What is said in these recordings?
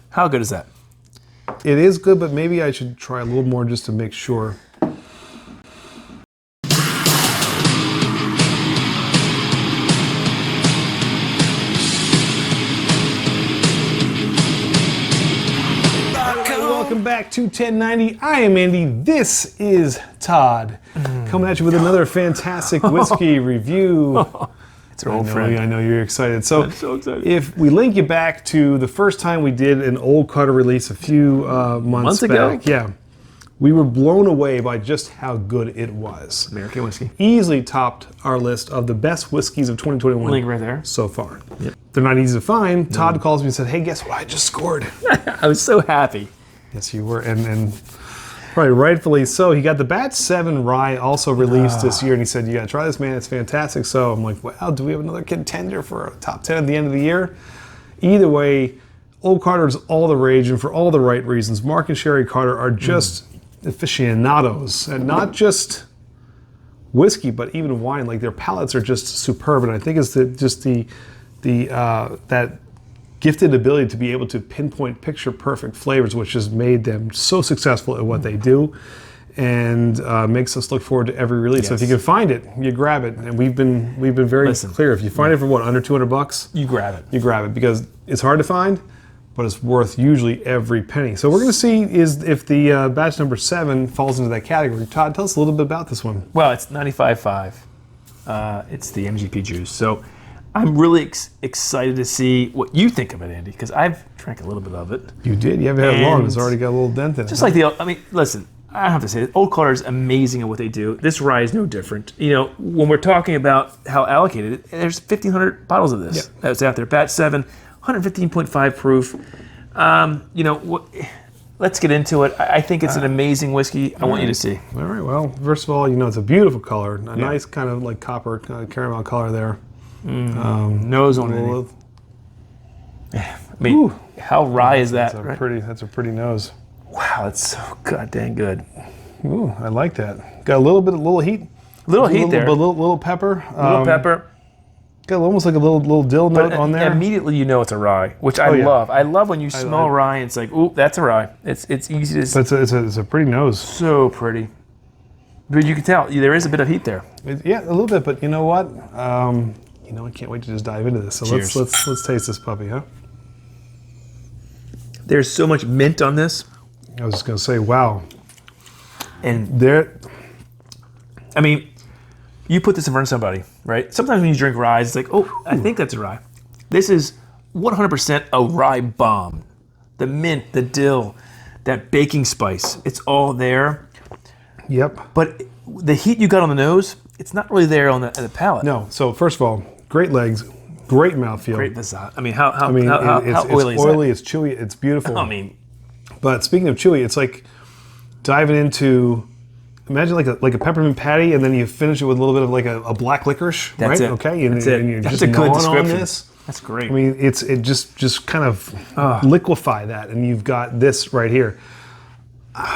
How good is that? It is good, but maybe I should try a little more just to make sure. Welcome back to 1090. I am Andy. This is Todd. Coming at you with another fantastic whiskey review. It's our old friend. I know you're excited. So, I'm so excited. If we link you back to the first time we did an Old Carter release a few months ago? back, yeah, we were blown away by just how good it was. American whiskey. Easily topped our list of the best whiskeys of 2021 Link right there. so far. Yep. They're not easy to find. Todd calls me and said, hey, guess what? I just scored. I was so happy. Yes, you were. And probably rightfully so. He got the Batch 7 Rye also released this year, and he said, you got to try this, man. It's fantastic. So I'm like, wow, do we have another contender for a top 10 at the end of the year? Either way, Old Carter's all the rage, and for all the right reasons. Mark and Sherri Carter are just aficionados, and not just whiskey, but even wine. Like, their palates are just superb, and I think it's that gifted ability to be able to pinpoint picture perfect flavors, which has made them so successful at what they do, and makes us look forward to every release. Yes. So if you can find it, you grab it. And we've been very clear. If you find it for what, under $200, You grab it. you grab it, because it's hard to find, but it's worth usually every penny. So we're going to see if the batch number 7 falls into that category. Todd, tell us a little bit about this one. Well, it's 95.5. It's the MGP juice. So I'm really excited to see what you think of it, Andy, because I've drank a little bit of it. You did. You haven't had it long. It's already got a little dent in it. Just like listen, I don't have to say it. Old Carter is amazing at what they do. This rye is no different. You know, when we're talking about how allocated, there's 1,500 bottles of this that's out there. Batch 7, 115.5 proof. Let's get into it. I think it's an amazing whiskey. I want you to see. All right. Well, first of all, it's a beautiful color. A nice kind of like copper caramel color there. Nose on it. I mean, how rye is that? That's a pretty nose. Wow, that's so goddamn good. Ooh, I like that. Got a little heat. Little heat there. Little pepper. Little pepper. Got almost like a little dill note on there. Immediately you know it's a rye, which I love. I love when you smell rye and it's like, ooh, that's a rye. It's easy to. But it's a pretty nose. So pretty. But you can tell there is a bit of heat there. Yeah, a little bit. But you know what? I can't wait to just dive into this. So Cheers. let's taste this puppy, huh? There's so much mint on this. I was just gonna say, wow. And there. I mean, you put this in front of somebody, right? Sometimes when you drink rye, it's like, oh, I think that's a rye. This is 100% a rye bomb. The mint, the dill, that baking spice, it's all there. Yep. But the heat you got on the nose, it's not really there on the palate. No. So first of all, great legs, great mouthfeel. Great visage. I mean, how it's oily is oily, that? it's chewy, it's beautiful. I mean, but speaking of chewy, it's like diving into. Imagine like a peppermint patty, and then you finish it with a little bit of like a black licorice, that's right? it. Okay, and you're That's just a good gnawing description. on this. That's great. I mean, it just kind of liquefy that, and you've got this right here.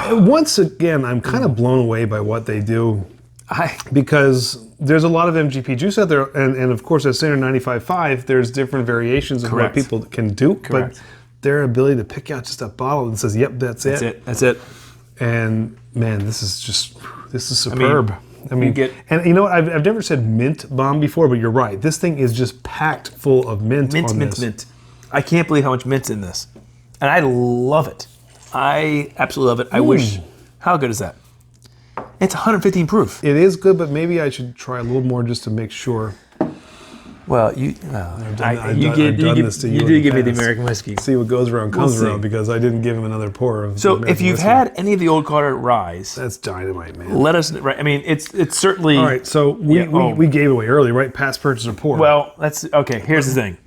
Once again, I'm kind of blown away by what they do, because there's a lot of MGP juice out there, and of course, at standard 95.5, there's different variations of what people can do. Correct. But their ability to pick out just a bottle and says, "Yep, that's it." That's it. And man, this is superb. I mean, and you know what? I've never said mint bomb before, but you're right. This thing is just packed full of mint. Mint. I can't believe how much mint's in this, and I love it. I absolutely love it. I wish. How good is that? It's 115 proof. It is good, but maybe I should try a little more just to make sure. Well, you did give me the American whiskey. See what goes around comes around, because I didn't give him another pour of. So if you've had any of the Old Carter Ryes, that's dynamite, man. Let us. Right, I mean, it's certainly. All right, so we gave away early, right? Past purchase or pour. Well, that's okay. Here's the thing.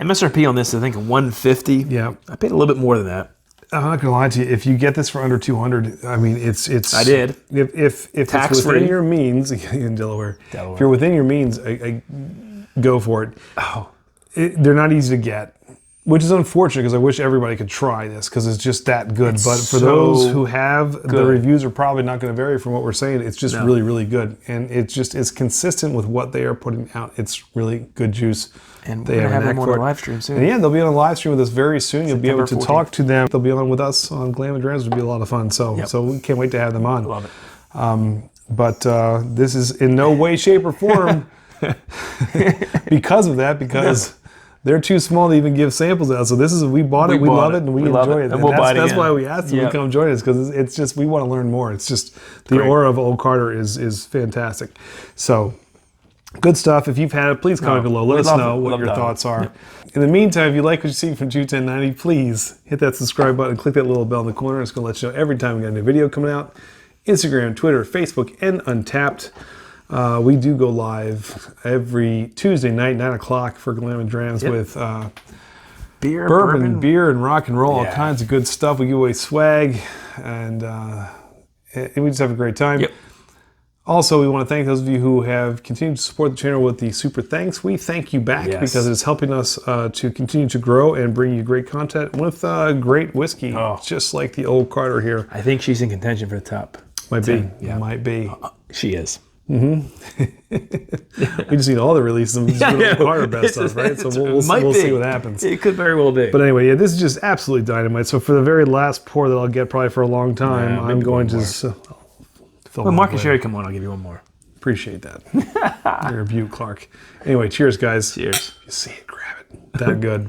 MSRP on this, I think, $150. Yeah, I paid a little bit more than that. I'm not gonna lie to you. If you get this for under $200, I mean, it's. I did. If tax it's within free your means in Delaware, if you're within your means, go for it. Oh, They're not easy to get. Which is unfortunate because I wish everybody could try this because it's just that good. It's but for so those who have, the good. reviews are probably not going to vary from what we're saying. It's just really, really good. And it's consistent with what they are putting out. It's really good juice. And they we're going to have a them knack on for the it. live stream soon. And yeah, they'll be on a live stream with us very soon. You'll be able to September talk to them. They'll be on with us on Glam and Drams. It'll be a lot of fun. So we can't wait to have them on. Love it. But this is in no way, shape, or form because of that, because they're too small to even give samples out. So this is, we bought it, we love it, and we enjoy it. And we'll buy it that's again. why we asked them to come join us, because it's just, we want to learn more. It's just, the aura of Old Carter is fantastic. So, good stuff. If you've had it, please comment below. Let us know what your thoughts are. Yep. In the meantime, if you like what you see from 21090, please hit that subscribe button, click that little bell in the corner. It's going to let you know every time we got a new video coming out. Instagram, Twitter, Facebook, and Untappd. We do go live every Tuesday night, 9 o'clock for Glam and Drams with beer, bourbon, beer, and rock and roll, all Yeah. kinds of good stuff. We give away swag, and we just have a great time. Yep. Also, we want to thank those of you who have continued to support the channel with the super thanks. We thank you back because it is helping us to continue to grow and bring you great content with great whiskey, just like the Old Carter here. I think she's in contention for the top. Might be. Yeah. Might be. She is. We just need all the releases of Old Carter best stuff, right? So we'll see what happens. It could very well be. But anyway, yeah, this is just absolutely dynamite. So for the very last pour that I'll get probably for a long time, I'm going to... When Mark and Sherri come on, I'll give you one more. Appreciate that. Your review, Clark. Anyway, cheers, guys. Cheers. You see it, grab it. That good.